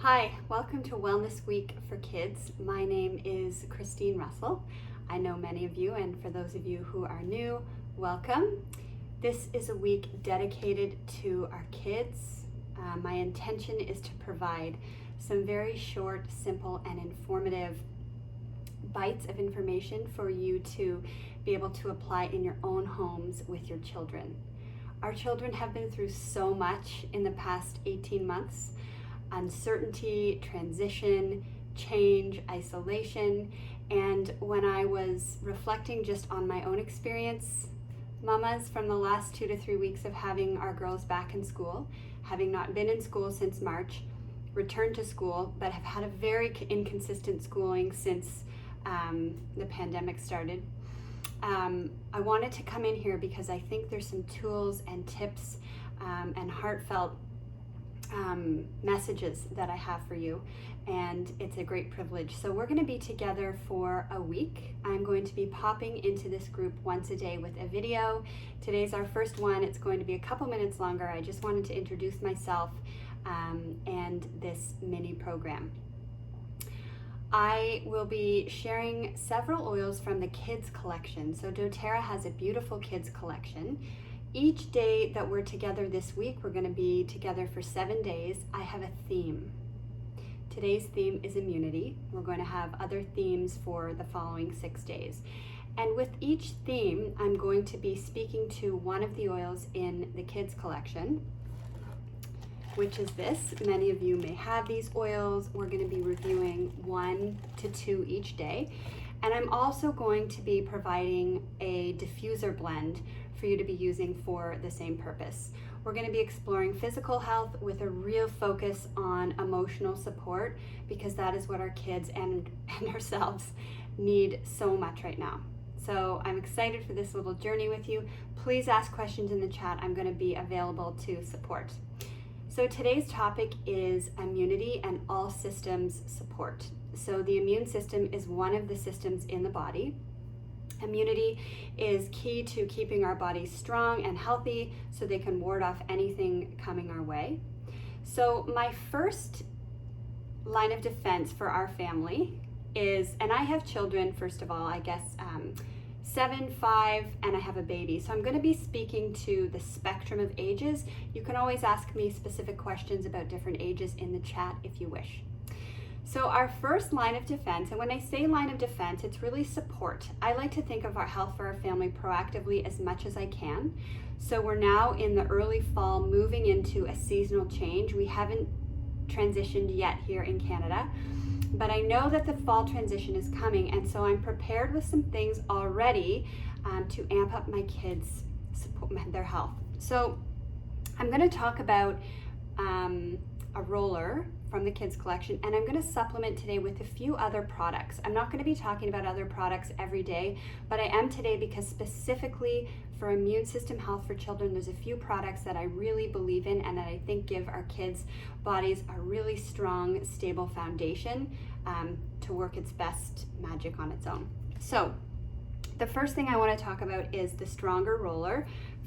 Hi, welcome to Wellness Week for Kids. My name is Christine Russell. I know many of you, and for those of you who are new, welcome. This is a week dedicated to our kids. My intention is to provide some very short, simple, and informative bites of information for you to be able to apply in your own homes with your children. Our children have been through so much in the past 18 months. Uncertainty, transition, change, isolation. And when I was reflecting just on my own experience, mamas, from the last 2 to 3 weeks of having our girls back in school, having not been in school since March, returned to school, but have had a very inconsistent schooling since the pandemic started. I wanted to come in here because I think there's some tools and tips and heartfelt messages that I have for you, and it's a great privilege. So we're going to be together for a week. I'm going to be popping into this group once a day with a video. Today's our first one. It's going to be a couple minutes longer. I just wanted to introduce myself and this mini program. I will be sharing several oils from the kids collection. So doTERRA has a beautiful kids collection. Each day that we're together this week, we're going to be together for 7 days. I have a theme. Today's theme is immunity. We're going to have other themes for the following 6 days. And with each theme, I'm going to be speaking to one of the oils in the kids collection, which is this. Many of you may have these oils. We're going to be reviewing 1 to 2 each day. And I'm also going to be providing a diffuser blend for you to be using for the same purpose. We're going to be exploring physical health with a real focus on emotional support, because that is what our kids and ourselves need so much right now. So I'm excited for this little journey with you. Please ask questions in the chat. I'm going to be available to support. So today's topic is immunity and all systems support. So the immune system is one of the systems in the body. Immunity is key to keeping our bodies strong and healthy so they can ward off anything coming our way. So my first line of defense for our family is, and I have children, first of all, I guess 7, 5, and I have a baby. So I'm going to be speaking to the spectrum of ages. You can always ask me specific questions about different ages in the chat if you wish. So our first line of defense, and when I say line of defense, it's really support. I like to think of our health for our family proactively as much as I can. So we're now in the early fall, moving into a seasonal change. We haven't transitioned yet here in Canada, but I know that the fall transition is coming, and so I'm prepared with some things already to amp up my kids' support, their health. So I'm going to talk about a roller from the kids collection, and I'm going to supplement today with a few other products. I'm not going to be talking about other products every day, but I am today because specifically for immune system health for children, there's a few products that I really believe in and that I think give our kids' bodies a really strong, stable foundation to work its best magic on its own. So the first thing I want to talk about is the Stronger Roller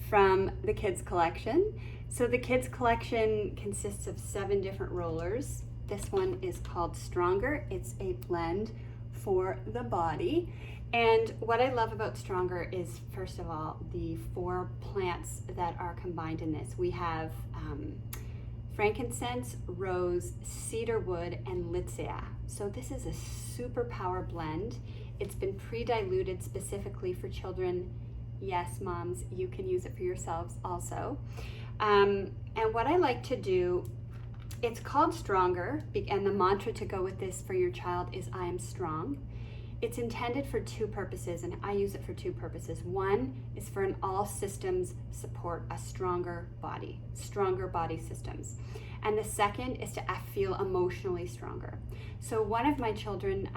from the kids collection. So the kids collection consists of 7 different rollers. This one is called Stronger. It's a blend for the body. And what I love about Stronger is, first of all, the 4 plants that are combined in this. We have frankincense, rose, cedarwood, and litsea. So this is a super power blend. It's been pre-diluted specifically for children. Yes, moms, you can use it for yourselves also. And what I like to do, it's called Stronger, and the mantra to go with this for your child is I am strong. It's intended for 2 purposes, and I use it for 2 purposes. One is for an all systems support, a stronger body systems. And the second is to feel emotionally stronger. So one of my children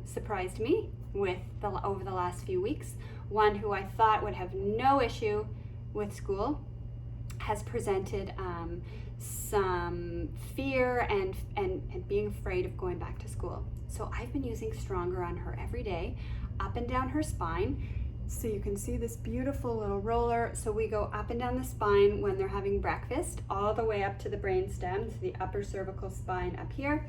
surprised me with over the last few weeks. One who I thought would have no issue with school has presented some fear and being afraid of going back to school. So I've been using Stronger on her every day, up and down her spine, So you can see this beautiful little roller. So we go up and down the spine when they're having breakfast, all the way up to the brainstem, to the upper cervical spine up here.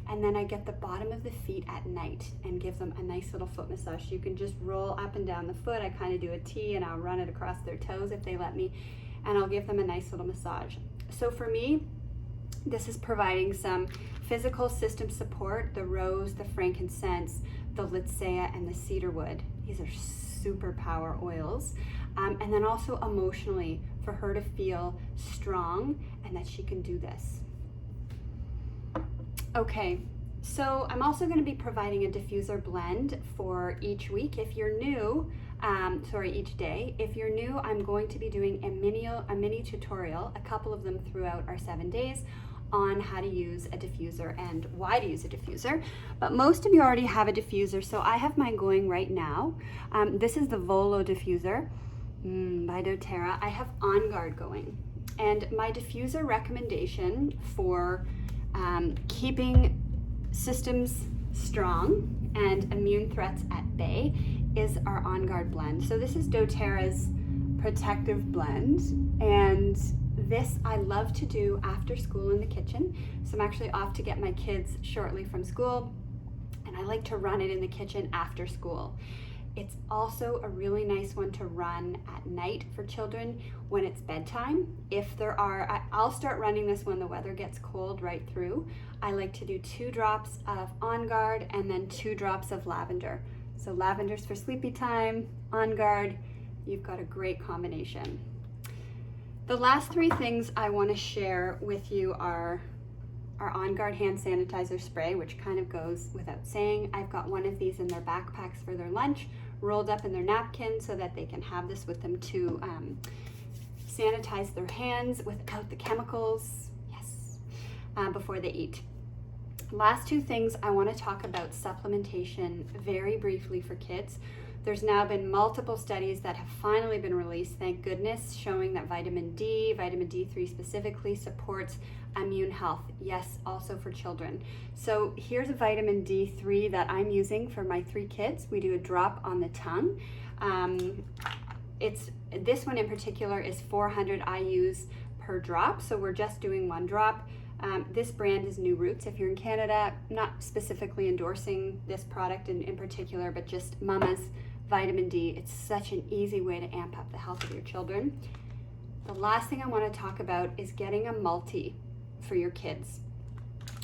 And then I get the bottom of the feet at night and give them a nice little foot massage. You can just roll up and down the foot. I kind of do a T and I'll run it across their toes if they let me, and I'll give them a nice little massage. So for me, this is providing some physical system support, the rose, the frankincense, the lytsea, and the cedarwood. These are super power oils. And then also emotionally, for her to feel strong and that she can do this. Okay, so I'm also going to be providing a diffuser blend for each week. If you're new, each day. If you're new, I'm going to be doing a mini tutorial, a couple of them throughout our 7 days, on how to use a diffuser and why to use a diffuser. But most of you already have a diffuser, so I have mine going right now. This is the Volo diffuser by doTERRA. I have Onguard going. And my diffuser recommendation for keeping systems strong and immune threats at bay is our Onguard Blend. So this is doTERRA's protective blend, and this I love to do after school in the kitchen. So I'm actually off to get my kids shortly from school, and I like to run it in the kitchen after school. It's also a really nice one to run at night for children when it's bedtime. If there are, I'll start running this when the weather gets cold right through. I like to do 2 drops of Onguard and then 2 drops of lavender. So lavender's for sleepy time, Onguard, you've got a great combination. The last 3 things I want to share with you are our Onguard hand sanitizer spray, which kind of goes without saying. I've got one of these in their backpacks for their lunch, rolled up in their napkin so that they can have this with them to sanitize their hands without the chemicals, yes, before they eat. Last 2 things, I want to talk about supplementation very briefly for kids. There's now been multiple studies that have finally been released, thank goodness, showing that vitamin D3 specifically, supports immune health. Yes, also for children. So here's a vitamin D3 that I'm using for my 3 kids. We do a drop on the tongue. This one in particular is 400 IUs per drop, so we're just doing 1 drop. This brand is New Roots. If you're in Canada, not specifically endorsing this product in particular, but just Mama's vitamin D. It's such an easy way to amp up the health of your children. The last thing I want to talk about is getting a multi for your kids.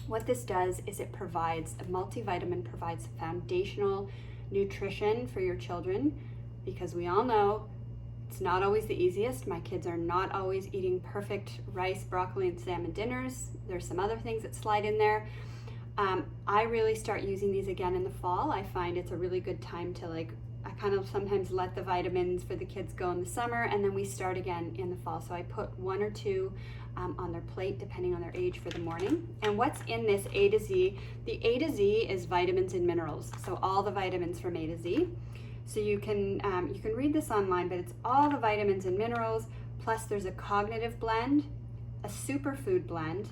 What this does is it provides, a multivitamin provides foundational nutrition for your children, because we all know it's not always the easiest. My kids are not always eating perfect rice, broccoli, and salmon dinners. There's some other things that slide in there. I really start using these again in the fall. I find it's a really good time to I kind of sometimes let the vitamins for the kids go in the summer, and then we start again in the fall. So I put 1 or 2 on their plate, depending on their age, for the morning. And what's in this A to Z? The A to Z is vitamins and minerals. So all the vitamins from A to Z. So you can read this online, but it's all the vitamins and minerals, plus there's a cognitive blend, a superfood blend,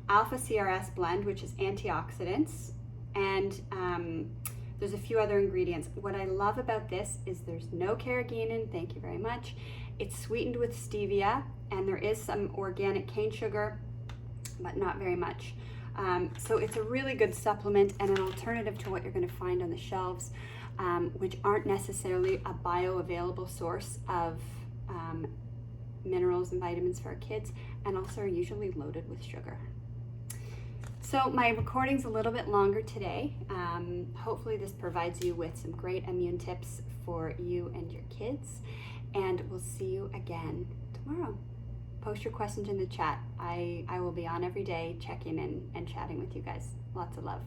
alpha CRS blend, which is antioxidants, and there's a few other ingredients. What I love about this is there's no carrageenan, thank you very much. It's sweetened with stevia, and there is some organic cane sugar, but not very much. So it's a really good supplement and an alternative to what you're going to find on the shelves, which aren't necessarily a bioavailable source of minerals and vitamins for our kids, and also are usually loaded with sugar. So my recording's a little bit longer today. Hopefully this provides you with some great immune tips for you and your kids, and we'll see you again tomorrow. Post your questions in the chat. I will be on every day checking in and chatting with you guys. Lots of love.